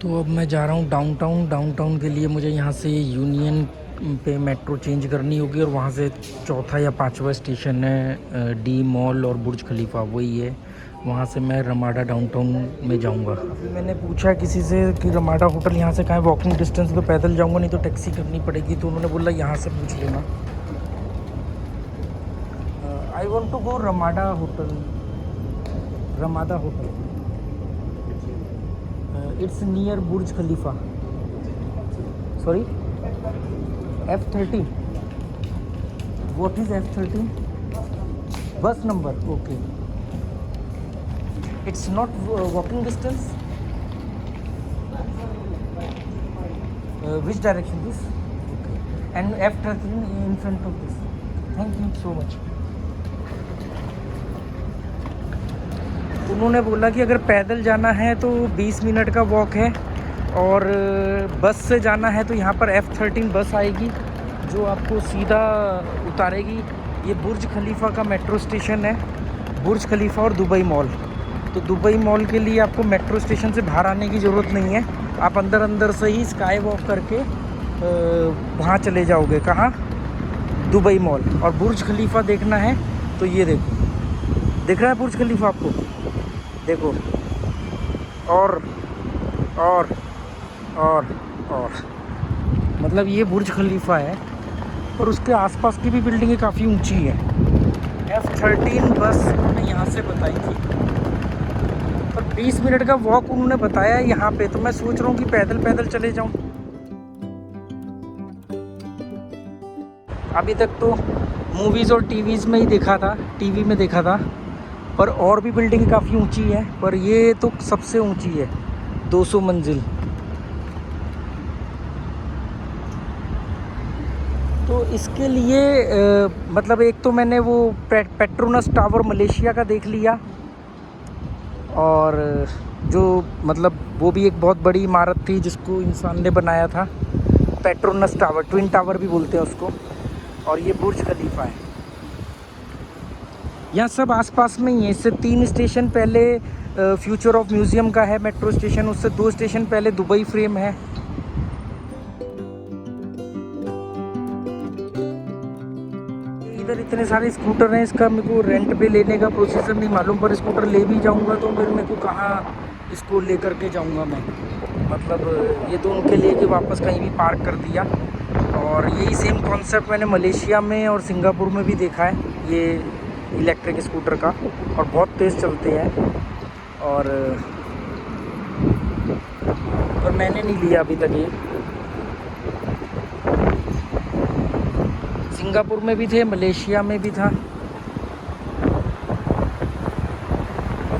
तो अब मैं जा रहा हूँ डाउनटाउन। डाउनटाउन के लिए मुझे यहाँ से यूनियन पे मेट्रो चेंज करनी होगी और वहाँ से चौथा या पांचवा स्टेशन है डी मॉल और बुर्ज खलीफा, वही है। वहाँ से मैं रमाडा डाउनटाउन में जाऊँगा। अभी मैंने पूछा किसी से कि रमाडा होटल यहाँ से कहाँ है, वॉकिंग डिस्टेंस, तो पैदल जाऊँगा नहीं तो टैक्सी करनी पड़ेगी। तो उन्होंने बोला यहाँ से पूछ लेना। I want to go Ramada hotel. Ramada hotel, it's near Burj Khalifa. Sorry, F30। What is F30? Bus number, okay. It's not walking distance. Which direction this? And F13 in front of this. Thank you so much. उन्होंने बोला कि अगर पैदल जाना है तो 20 minute का walk है, और बस से जाना है तो यहाँ पर F13 बस आएगी जो आपको सीधा उतारेगी। ये बुर्ज खलीफा का मेट्रो स्टेशन है, बुर्ज खलीफा और दुबई मॉल। तो दुबई मॉल के लिए आपको मेट्रो स्टेशन से बाहर आने की ज़रूरत नहीं है, आप अंदर अंदर से ही स्काई वॉक करके वहाँ चले जाओगे। कहाँ? Dubai mall. और बुर्ज खलीफा देखना है तो ये देखो, दिख रहा है बुर्ज खलीफा आपको? देखो, और और और और मतलब ये बुर्ज खलीफा है, और उसके आसपास की भी बिल्डिंगें काफ़ी ऊंची है। F13 बस उन्होंने यहाँ से बताई थी, और 20 मिनट का वॉक उन्होंने बताया यहाँ पे। तो मैं सोच रहा हूँ कि पैदल पैदल चले जाऊँ। अभी तक तो मूवीज़ और टीवीज़ में ही देखा था, टीवी में देखा था, पर और भी बिल्डिंग काफ़ी ऊंची है, पर ये तो सबसे ऊंची है, 200 मंजिल। तो इसके लिए मतलब एक तो मैंने वो पेट्रोनस टावर मलेशिया का देख लिया, और जो मतलब वो भी एक बहुत बड़ी इमारत थी जिसको इंसान ने बनाया था, पेट्रोनस टावर, ट्विन टावर भी बोलते हैं उसको। और ये बुर्ज खलीफा है। यहाँ सब आसपास में ही है। इससे 3 स्टेशन पहले फ्यूचर ऑफ म्यूज़ियम का है मेट्रो स्टेशन, उससे 2 स्टेशन पहले दुबई फ्रेम है। इधर इतने सारे स्कूटर हैं, इसका मेरे को रेंट पे लेने का प्रोसीजर नहीं मालूम, पर स्कूटर ले भी जाऊंगा तो फिर मेरे को कहाँ इसको ले करके जाऊंगा मैं। मतलब ये तो उनके लिए कि वापस कहीं भी पार्क कर दिया। और यही सेम कॉन्सेप्ट मैंने मलेशिया में और सिंगापुर में भी देखा है, ये इलेक्ट्रिक स्कूटर का, और बहुत तेज़ चलते हैं। और पर मैंने नहीं लिया अभी तक ये। सिंगापुर में भी थे, मलेशिया में भी था।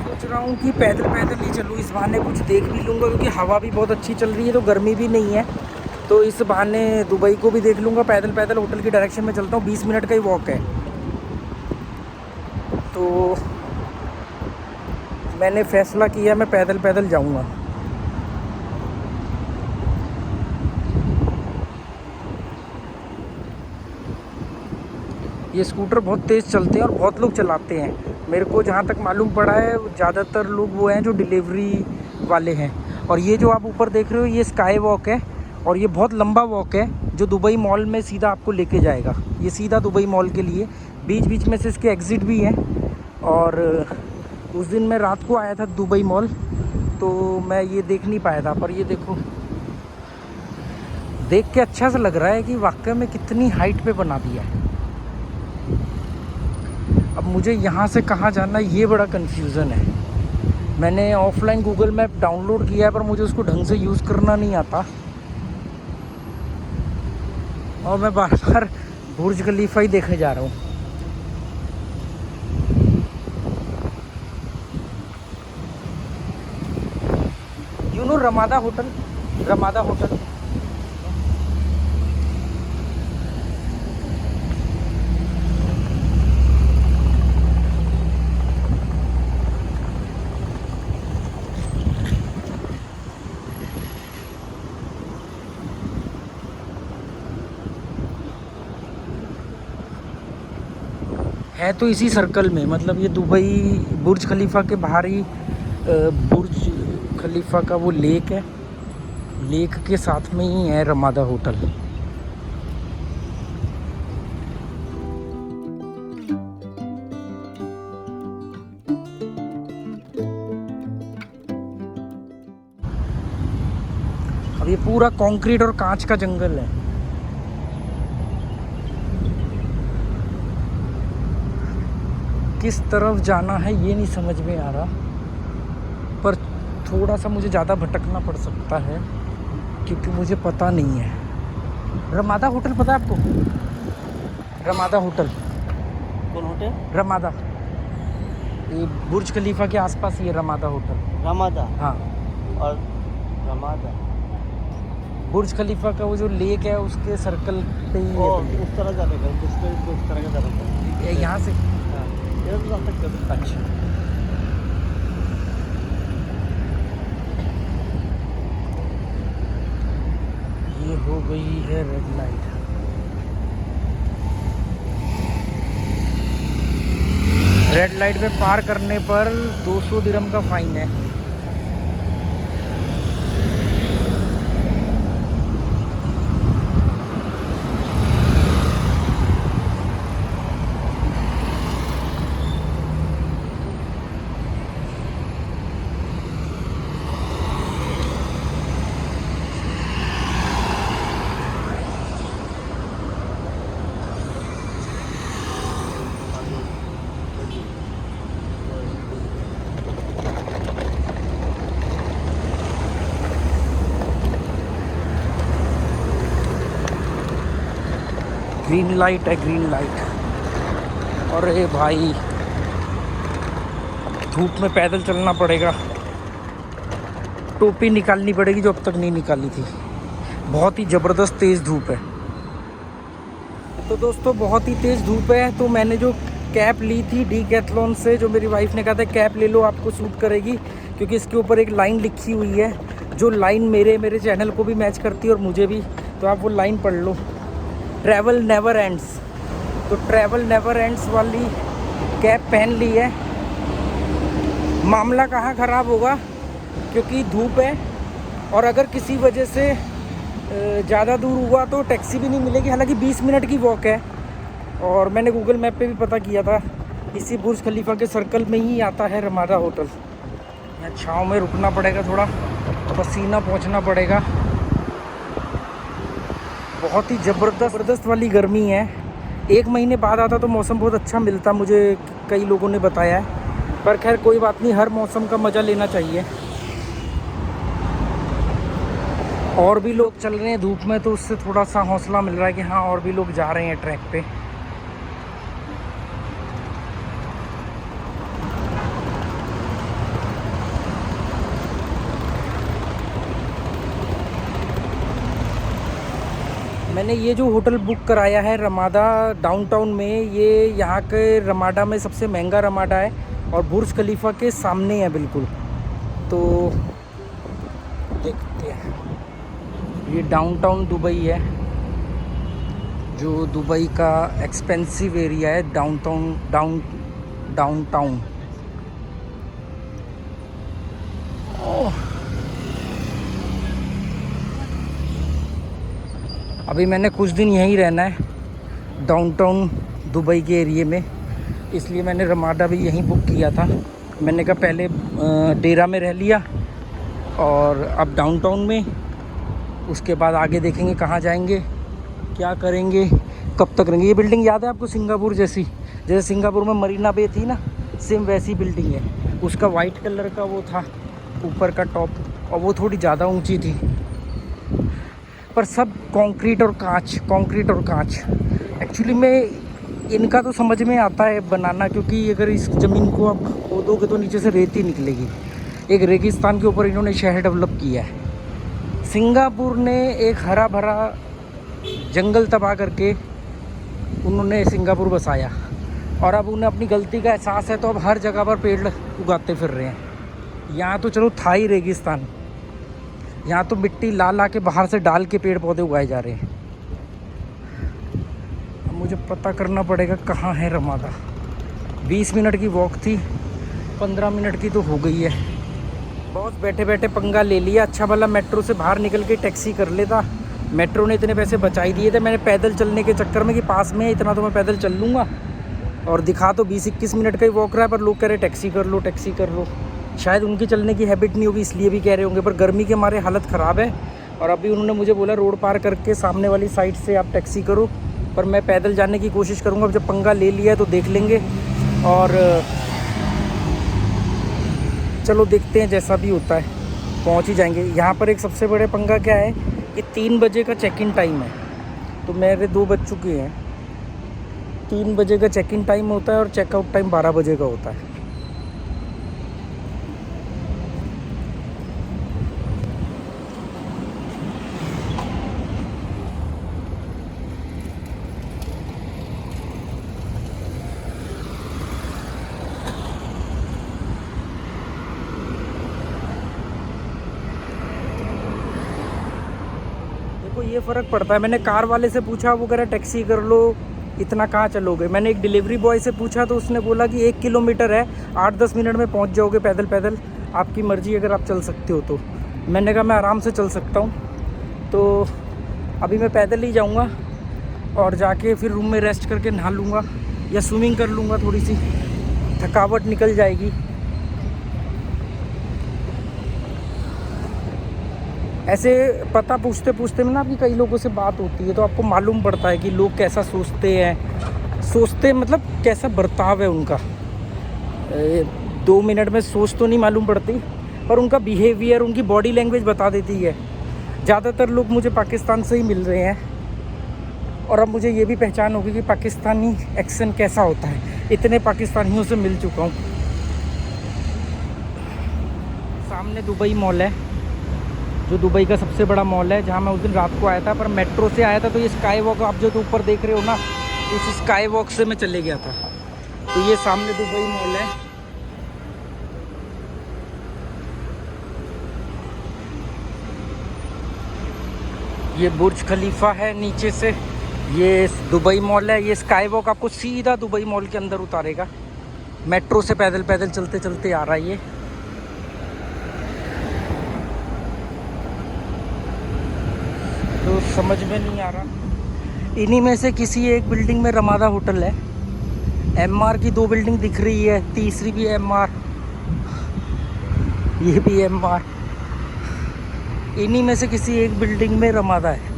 सोच रहा हूँ कि पैदल पैदल ही चलूँ, इस बहाने कुछ देख भी लूँगा, क्योंकि हवा भी बहुत अच्छी चल रही है तो गर्मी भी नहीं है। तो इस बहाने दुबई को भी देख लूँगा। पैदल पैदल होटल की डायरेक्शन में चलता हूँ, 20 मिनट का ही वॉक है। तो मैंने फ़ैसला किया मैं पैदल पैदल जाऊँगा। ये स्कूटर बहुत तेज़ चलते हैं और बहुत लोग चलाते हैं। मेरे को जहाँ तक मालूम पड़ा है ज़्यादातर लोग वो हैं जो डिलीवरी वाले हैं। और ये जो आप ऊपर देख रहे हो ये स्काई वॉक है, और ये बहुत लंबा वॉक है जो दुबई मॉल में सीधा आपको लेके जाएगा। ये सीधा दुबई मॉल के लिए, बीच बीच में से इसके एग्ज़िट भी हैं। और उस दिन मैं रात को आया था दुबई मॉल, तो मैं ये देख नहीं पाया था, पर ये देखो, देख के अच्छा सा लग रहा है कि वाकई में कितनी हाइट पे बना दिया है। अब मुझे यहाँ से कहाँ जाना ये बड़ा कन्फ्यूज़न है। मैंने ऑफलाइन गूगल मैप डाउनलोड किया है, पर मुझे उसको ढंग से यूज़ करना नहीं आता, और मैं बार बार बुर्ज खलीफा ही देखने जा रहा हूँ। You know Ramada hotel? Ramada hotel. है तो इसी सर्कल में, मतलब ये दुबई बुर्ज खलीफा के बाहर ही बुर्ज खलीफा का वो लेक है, लेक के साथ में ही है रमादा होटल। अब ये पूरा कंक्रीट और कांच का जंगल है। किस तरफ जाना है ये नहीं समझ में आ रहा, पर थोड़ा सा मुझे ज़्यादा भटकना पड़ सकता है क्योंकि मुझे पता नहीं है। रमादा होटल पता है आपको? Ramada hotel. कौन होटल? रमादा, ये बुर्ज खलीफा के आसपास ये रमादा होटल। रमादा? हाँ। और रमादा बुर्ज खलीफा का वो जो लेक है उसके सर्कल पे ही ओ, है। उस तरह जाने का, उस तरह का जाना था। यहाँ से हाँ, इधर तो जा सकते हो। अच्छा, ये हो गई है रेड लाइट। रेड लाइट पे पार करने पर 200 दिरहम का फाइन है। ग्रीन लाइट है, ग्रीन लाइट। और ये भाई धूप में पैदल चलना पड़ेगा, टोपी निकालनी पड़ेगी जो अब तक नहीं निकाली थी। बहुत ही ज़बरदस्त तेज़ धूप है। तो दोस्तों बहुत ही तेज़ धूप है, तो मैंने जो कैप ली थी डीकैथलॉन से, जो मेरी वाइफ ने कहा था कैप ले लो आपको सूट करेगी, क्योंकि इसके ऊपर एक लाइन लिखी हुई है जो लाइन मेरे चैनल को भी मैच करती है और मुझे भी, तो आप वो लाइन पढ़ लो, ट्रैवल नेवर एंड्स। तो ट्रैवल नेवर एंड्स वाली कैप पहन ली है। मामला कहाँ ख़राब होगा, क्योंकि धूप है और अगर किसी वजह से ज़्यादा दूर हुआ तो टैक्सी भी नहीं मिलेगी। हालांकि 20 मिनट की वॉक है और मैंने गूगल मैप पे भी पता किया था, इसी बुर्ज खलीफा के सर्कल में ही आता है रमादा होटल। यहाँ छाँव में रुकना पड़ेगा, थोड़ा पसीना पहुँचना पड़ेगा। बहुत ही ज़बरदस्त वाली गर्मी है। 1 महीने बाद आता तो मौसम बहुत अच्छा मिलता, मुझे कई लोगों ने बताया है, पर खैर कोई बात नहीं, हर मौसम का मज़ा लेना चाहिए। और भी लोग चल रहे हैं धूप में तो उससे थोड़ा सा हौसला मिल रहा है कि हाँ और भी लोग जा रहे हैं ट्रैक पे। मैंने ये जो होटल बुक कराया है रमादा डाउनटाउन में, ये यहाँ के रमाडा में सबसे महंगा रमाडा है और बुर्ज खलीफा के सामने है बिल्कुल। तो देखते हैं, ये डाउनटाउन दुबई है, जो दुबई का एक्सपेंसिव एरिया है डाउनटाउन। अभी मैंने कुछ दिन यहीं रहना है डाउनटाउन दुबई के एरिए में, इसलिए मैंने रमाडा भी यहीं बुक किया था। मैंने कहा पहले डेरा में रह लिया और अब डाउनटाउन में, उसके बाद आगे देखेंगे कहाँ जाएंगे, क्या करेंगे, कब तक रहेंगे। ये बिल्डिंग याद है आपको सिंगापुर जैसी, जैसे सिंगापुर में मरीना बे थी ना, सेम वैसी बिल्डिंग है। उसका वाइट कलर का वो था ऊपर का टॉप, और वो थोड़ी ज़्यादा ऊंची थी, पर सब कंक्रीट और कांच। एक्चुअली में इनका तो समझ में आता है बनाना, क्योंकि अगर इस ज़मीन को आप खोदोगे तो नीचे से रेत ही निकलेगी। एक रेगिस्तान के ऊपर इन्होंने शहर डेवलप किया है। सिंगापुर ने एक हरा भरा जंगल तबाह करके उन्होंने सिंगापुर बसाया, और अब उन्हें अपनी गलती का एहसास है, तो अब हर जगह पर पेड़ उगाते फिर रहे हैं। यहाँ तो चलो था ही रेगिस्तान, यहाँ तो मिट्टी ला के बाहर से डाल के पेड़ पौधे उगाए जा रहे हैं। अब मुझे पता करना पड़ेगा कहाँ है रमादा। 20 मिनट की वॉक थी, 15 मिनट की तो हो गई है। बॉस बैठे बैठे पंगा ले लिया। अच्छा भला मेट्रो से बाहर निकल के टैक्सी कर लेता, मेट्रो ने इतने पैसे बचा ही दिए थे। मैंने पैदल चलने के चक्कर में कि पास में है इतना तो मैं पैदल चल लूँगा, और दिखा तो 20-21 मिनट का ही वॉक रहा है, पर लोग कह रहे टैक्सी कर लो टैक्सी कर लो। शायद उनकी चलने की हैबिट नहीं होगी इसलिए भी कह रहे होंगे, पर गर्मी के हमारे हालत ख़राब है। और अभी उन्होंने मुझे बोला रोड पार करके सामने वाली साइड से आप टैक्सी करो, पर मैं पैदल जाने की कोशिश करूँगा। अब जब पंगा ले लिया है तो देख लेंगे, और चलो देखते हैं जैसा भी होता है, पहुँच ही जाएंगे। यहाँ पर एक सबसे बड़े पंगा क्या है कि 3 बजे का चेक इन टाइम है, तो मेरे 2 बज चुके हैं। 3 बजे का चेक इन टाइम होता है और चेकआउट टाइम 12 बजे का होता है। देखो ये फ़र्क पड़ता है। मैंने कार वाले से पूछा, वो कह रहा टैक्सी कर लो, इतना कहाँ चलोगे। मैंने एक डिलीवरी बॉय से पूछा तो उसने बोला कि 1 किलोमीटर है, 8-10 मिनट में पहुँच जाओगे पैदल पैदल, आपकी मर्ज़ी अगर आप चल सकते हो तो। मैंने कहा मैं आराम से चल सकता हूँ, तो अभी मैं पैदल ही जाऊँगा और जाके फिर रूम में रेस्ट करके नहा लूँगा या स्विमिंग कर लूँगा, थोड़ी सी थकावट निकल जाएगी। ऐसे पता पूछते पूछते में ना आपकी कई लोगों से बात होती है, तो आपको मालूम पड़ता है कि लोग कैसा सोचते मतलब कैसा बर्ताव है उनका। 2 मिनट में सोच तो नहीं मालूम पड़ती, पर उनका बिहेवियर, उनकी बॉडी लैंग्वेज बता देती है। ज़्यादातर लोग मुझे पाकिस्तान से ही मिल रहे हैं, और अब मुझे ये भी पहचान होगी कि पाकिस्तानी एक्सेंट कैसा होता है। इतने पाकिस्तानियों से मिल चुका हूँ। सामने दुबई मॉल है, जो दुबई का सबसे बड़ा मॉल है, जहाँ मैं उस दिन रात को आया था, पर मेट्रो से आया था। तो ये स्काई वॉक आप जो तो ऊपर देख रहे हो ना, इस स्काई वॉक से मैं चले गया था। तो ये सामने दुबई मॉल है। ये बुर्ज खलीफा है नीचे से, ये दुबई मॉल है। ये स्काई वॉक आपको सीधा दुबई मॉल के अंदर उतारेगा। मेट्रो से पैदल पैदल चलते चलते आ रहा है ये। तो समझ में नहीं आ रहा। इन्हीं में से किसी एक बिल्डिंग में रमादा होटल है। एमआर की 2 बिल्डिंग दिख रही है, तीसरी भी एमआर, ये भी एमआर। इन्हीं में से किसी एक बिल्डिंग में रमादा है।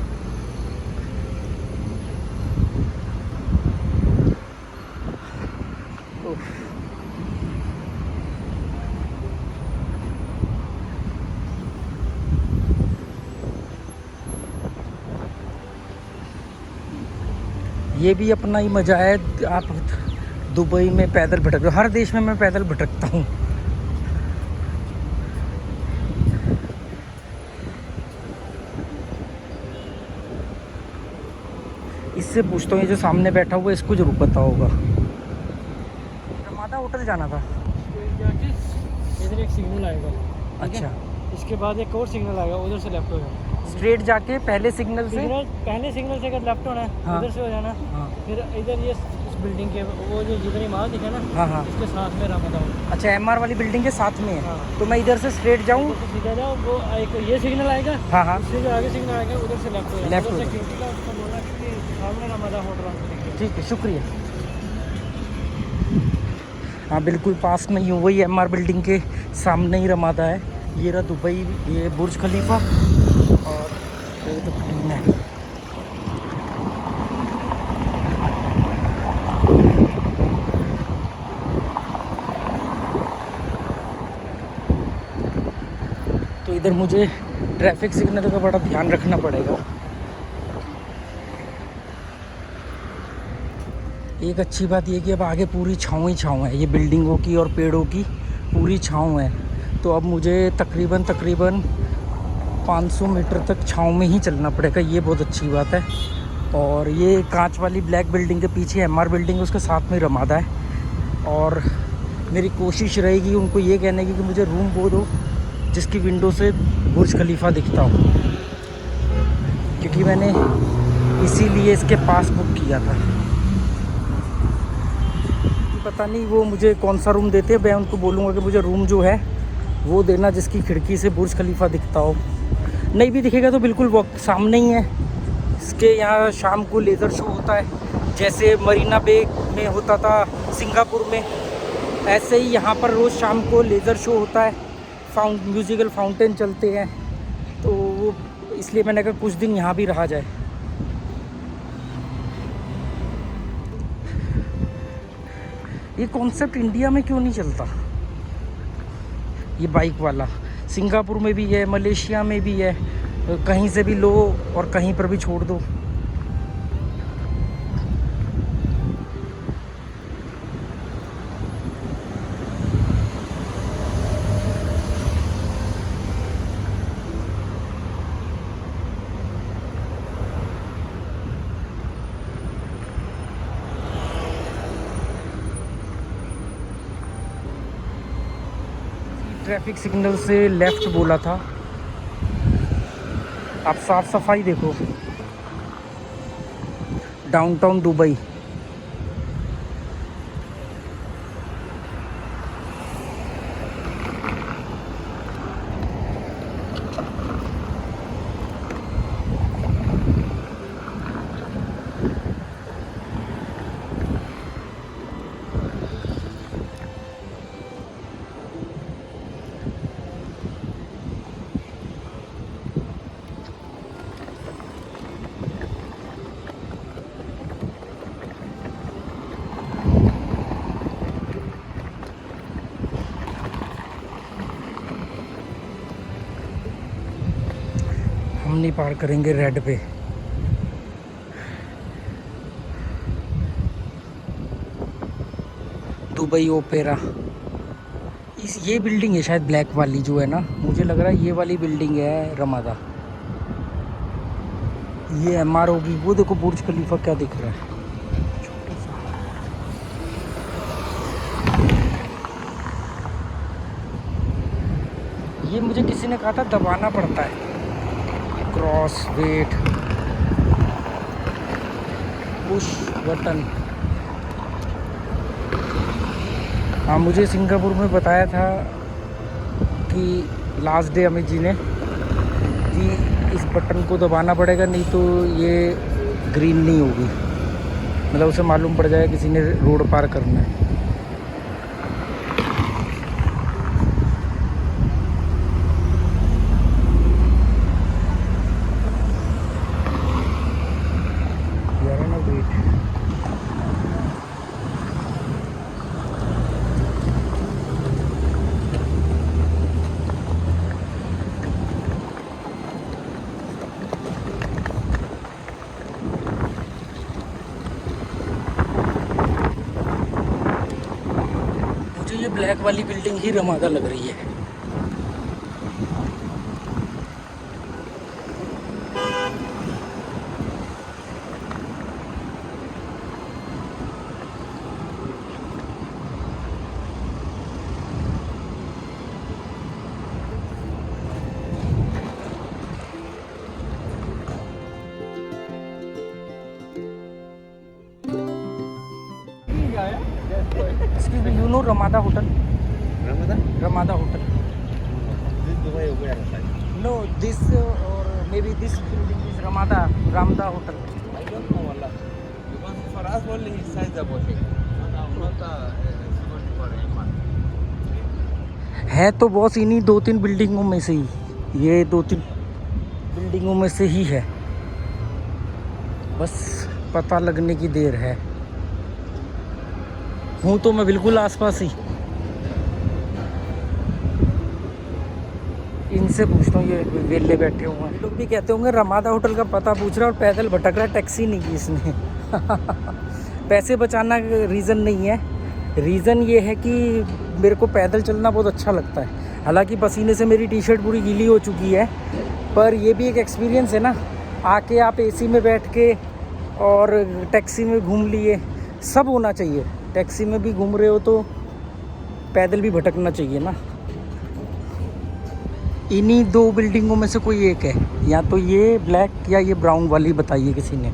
ये भी अपना ही मज़ा है। आप दुबई में पैदल भटक रहे हो, हर देश में मैं पैदल भटकता हूँ। इससे पूछता हूँ, ये जो सामने बैठा हुआ है इसको जरूर पता होगा। रमादा होटल जाना था। इधर एक सिग्नल आएगा, अच्छा, इसके बाद एक और सिग्नल आएगा, उधर से लेफ्ट हो जाना। स्ट्रेट जाके पहले सिग्नल से, पहले सिग्नल से अगर लेफ्ट होना है, हाँ, उधर से हो जाना। हाँ, फिर इधर ये इस बिल्डिंग के वो जो जिधर इमारत दिखा ना, हाँ, हाँ, इसके साथ में रमादा होटल। अच्छा, एमआर वाली बिल्डिंग के साथ में है। हाँ। तो मैं इधर से स्ट्रेट जाऊँ? तो सीधा जाओ, वो एक ये सिग्नल आएगा, हाँ, हाँ, उससे जो आगे सिग्नल आएगा उधर से लेफ्ट हो जाना। लेफ्ट हो जाना। सिक्योरिटी का उसको बोलना कि सामने रमादा होटल आपको दिखेगा। ठीक है, शुक्रिया। हाँ, बिल्कुल पास में ही हूँ, वही एमआर बिल्डिंग के सामने ही रमादा है। ये रहा दुबई, ये बुर्ज खलीफा, और ये तो क्लीन है। तो इधर मुझे ट्रैफिक सिग्नल का बड़ा ध्यान रखना पड़ेगा। एक अच्छी बात ये कि अब आगे पूरी छाँव ही छाँव है, ये बिल्डिंगों की और पेड़ों की पूरी छाँव है। तो अब मुझे तकरीबन 500 मीटर तक छाँव में ही चलना पड़ेगा, ये बहुत अच्छी बात है। और ये कांच वाली ब्लैक बिल्डिंग के पीछे एमआर बिल्डिंग, उसके साथ में रमादा है। और मेरी कोशिश रहेगी उनको ये कहने की कि मुझे रूम वो दो जिसकी विंडो से बुर्ज खलीफा दिखता हो, क्योंकि मैंने इसीलिए इसके पास बुक किया था। पता नहीं वो मुझे कौन सा रूम देते हैं। मैं उनको बोलूँगा कि मुझे रूम जो है वो देना जिसकी खिड़की से बुर्ज खलीफा दिखता हो। नहीं भी दिखेगा तो बिल्कुल वो सामने ही है। इसके यहाँ शाम को लेज़र शो होता है, जैसे मरीना बे में होता था सिंगापुर में, ऐसे ही यहाँ पर रोज़ शाम को लेज़र शो होता है, म्यूज़िकल फाउंटेन चलते हैं। तो वो इसलिए मैंने कहा कुछ दिन यहाँ भी रहा जाए। ये कॉन्सेप्ट इंडिया में क्यों नहीं चलता? ये बाइक वाला सिंगापुर में भी है, मलेशिया में भी है, कहीं से भी लो और कहीं पर भी छोड़ दो। ट्रैफिक सिग्नल से लेफ़्ट बोला था। आप साफ सफाई देखो, डाउनटाउन दुबई। हम नहीं पार करेंगे रेड पे। दुबई ओपेरा, ये बिल्डिंग है शायद ब्लैक वाली जो है ना, मुझे लग रहा है ये वाली बिल्डिंग है रमादा। ये एमआर होगी। वो देखो बुर्ज खलीफा क्या दिख रहा है, छोटा सा। ये मुझे किसी ने कहा था दबाना पड़ता है, क्रॉस वेट पुश बटन। हाँ, मुझे सिंगापुर में बताया था कि लास्ट डे अमित जी ने कि इस बटन को दबाना पड़ेगा, नहीं तो ये ग्रीन नहीं होगी। मतलब उसे मालूम पड़ जाए किसी ने रोड पार करना है। ये ब्लैक वाली बिल्डिंग ही रमादा लग रही है। Excuse me, you know Ramada Hotel? Ramada Hotel. This Dubai over side. No, this or maybe this building is Ramada Hotel. I don't know Allah. Because for us only is sizable thing. Not security for anyone. है तो boss इन्हीं 2-3 बिल्डिंगों में से ही, ये 2-3 बिल्डिंगों में से ही है, बस पता लगने की देर है। हूँ तो मैं बिल्कुल आसपास ही। इनसे पूछता हूँ, ये वेले बैठे हुए हैं। लोग भी कहते होंगे रमादा होटल का पता पूछ रहा है और पैदल भटक रहा है, टैक्सी नहीं की इसने। पैसे बचाना रीज़न नहीं है, रीज़न ये है कि मेरे को पैदल चलना बहुत अच्छा लगता है। हालांकि पसीने से मेरी टी शर्ट पूरी गीली हो चुकी है, पर ये भी एक एक्सपीरियंस है ना। आके आप एसी में बैठ के और टैक्सी में घूम लिए, सब होना चाहिए। टैक्सी में भी घूम रहे हो तो पैदल भी भटकना चाहिए ना। इन्हीं 2 बिल्डिंगों में से कोई एक है, या तो ये ब्लैक या ये ब्राउन वाली बताइए किसी ने।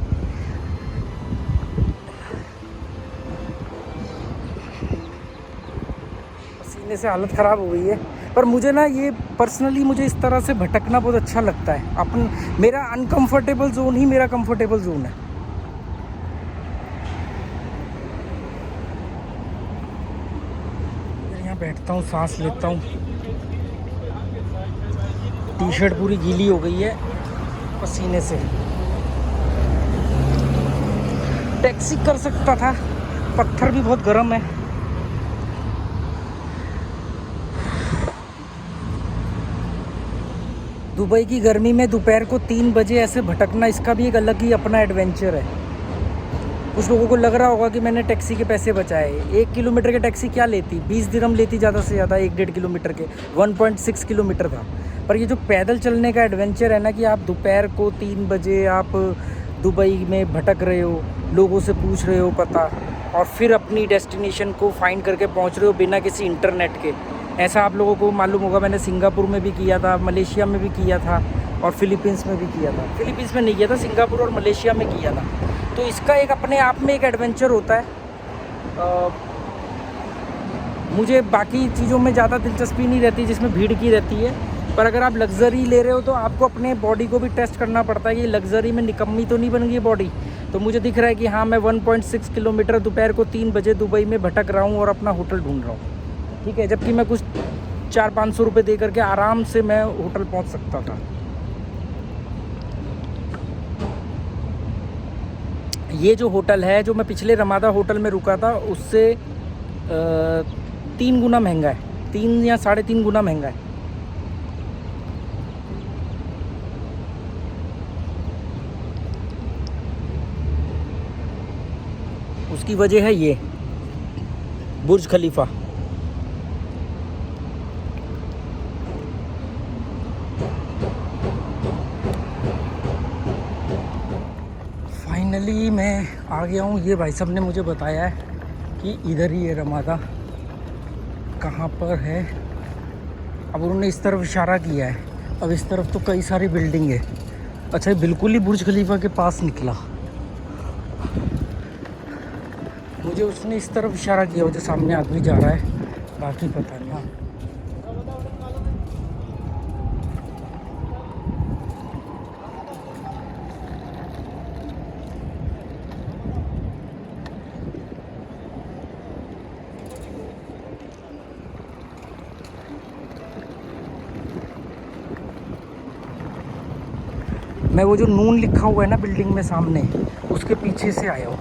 पसीने से हालत ख़राब हो गई है। पर मुझे ना ये पर्सनली मुझे इस तरह से भटकना बहुत अच्छा लगता है। मेरा अनकंफर्टेबल जोन ही मेरा कंफर्टेबल जोन है। यहाँ बैठता हूँ, सांस लेता हूँ। टी शर्ट पूरी गीली हो गई है पसीने से। टैक्सी कर सकता था, पत्थर भी बहुत गर्म है। दुबई की गर्मी में दोपहर को 3 बजे ऐसे भटकना, इसका भी एक अलग ही अपना एडवेंचर है। कुछ लोगों को लग रहा होगा कि मैंने टैक्सी के पैसे बचाए। 1 किलोमीटर की टैक्सी क्या लेती, 20 दिरहम लेती ज़्यादा से ज़्यादा। 1.5 किलोमीटर के 1.6 किलोमीटर था। पर ये जो पैदल चलने का एडवेंचर है ना, कि आप दोपहर को 3 बजे आप दुबई में भटक रहे हो, लोगों से पूछ रहे हो पता, और फिर अपनी डेस्टिनेशन को फाइंड करके पहुंच रहे हो बिना किसी इंटरनेट के। ऐसा आप लोगों को मालूम होगा, मैंने सिंगापुर में भी किया था, मलेशिया में भी किया था और फिलीपींस में भी किया था। फिलीपींस में नहीं किया था, सिंगापुर और मलेशिया में किया था। तो इसका एक अपने आप में एक एडवेंचर होता है। मुझे बाकी चीज़ों में ज़्यादा दिलचस्पी नहीं रहती जिसमें भीड़ की रहती है। पर अगर आप लग्जरी ले रहे हो तो आपको अपने बॉडी को भी टेस्ट करना पड़ता है कि लग्जरी में निकम्मी तो नहीं बन गई बॉडी। तो मुझे दिख रहा है कि हाँ, मैं 1.6 किलोमीटर दोपहर को 3 बजे दुबई में भटक रहा हूँ और अपना होटल ढूंढ रहा हूँ। ठीक है, जबकि मैं कुछ 400-500 रुपये दे करके आराम से मैं होटल पहुँच सकता था। ये जो होटल है, जो मैं पिछले रमादा होटल में रुका था, उससे 3 गुना महंगा है। 3 या 3.5 गुना महंगा है। उसकी वजह है ये बुर्ज खलीफा। फाइनली मैं आ गया हूँ। ये भाई साहब ने मुझे बताया है कि इधर ही है रमादा। कहाँ पर है? अब उन्होंने इस तरफ इशारा किया है। अब इस तरफ तो कई सारी बिल्डिंग है। अच्छा, ये बिल्कुल ही बुर्ज खलीफा के पास निकला। मुझे उसने इस तरफ इशारा किया, वो जो सामने आदमी जा रहा है, बाकी पता नहीं। हाँ, मैं वो जो नून लिखा हुआ है ना बिल्डिंग में सामने, उसके पीछे से आया हूँ।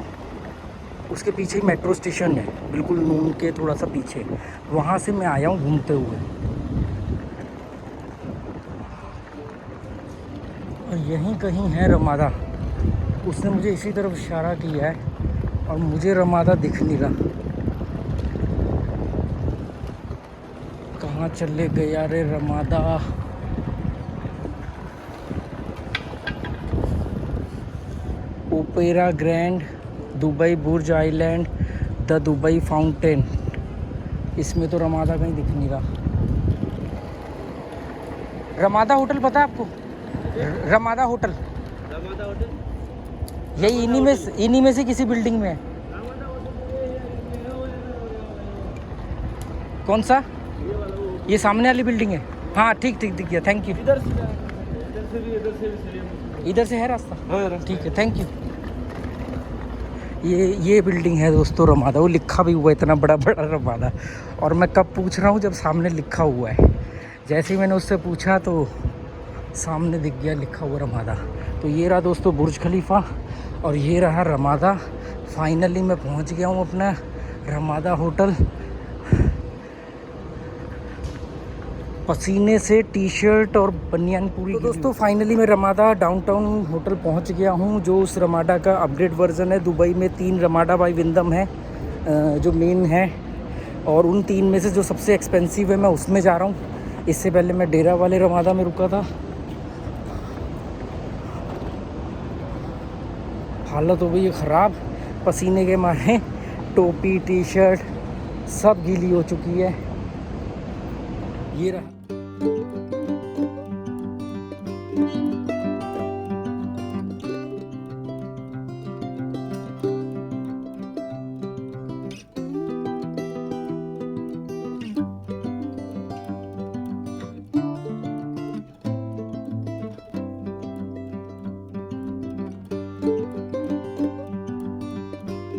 उसके पीछे ही मेट्रो स्टेशन है, बिल्कुल नून के थोड़ा सा पीछे। वहाँ से मैं आया हूँ घूमते हुए। और यहीं कहीं है रमादा। उसने मुझे इसी तरफ इशारा किया है और मुझे रमादा दिख नहीं रहा। कहाँ चले गया रे Ramada? Opera grand, Dubai Burj island, the Dubai fountain. इसमें तो रमादा कहीं दिख नहीं रहा। रमादा होटल पता है आपको? रमादा होटल यही इन्हीं में से किसी बिल्डिंग में है। कौन सा? ये सामने वाली बिल्डिंग है। हाँ, ठीक दिख गया। Thank you. इधर से है रास्ता? ठीक है, थैंक यू। ये बिल्डिंग है दोस्तों रमादा। वो लिखा भी हुआ है इतना बड़ा बड़ा रमादा। और मैं कब पूछ रहा हूँ, जब सामने लिखा हुआ है। जैसे ही मैंने उससे पूछा तो सामने दिख गया लिखा हुआ रमादा। तो ये रहा दोस्तों बुर्ज खलीफा और ये रहा रमादा। फाइनली मैं पहुँच गया हूँ अपना रमादा होटल। पसीने से टी शर्ट और बनियान पूरी। तो दोस्तों फाइनली मैं रमादा डाउनटाउन होटल पहुंच गया हूं, जो उस रमादा का अपग्रेड वर्जन है। दुबई में 3 रमादा बाय विंदम है जो मेन है, और उन 3 में से जो सबसे एक्सपेंसिव है मैं उसमें जा रहा हूं। इससे पहले मैं डेरा वाले रमादा में रुका था। हालत हो गई है ख़राब पसीने के मारे। टोपी टी शर्ट सब गीली हो चुकी है। ये रहा।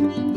है।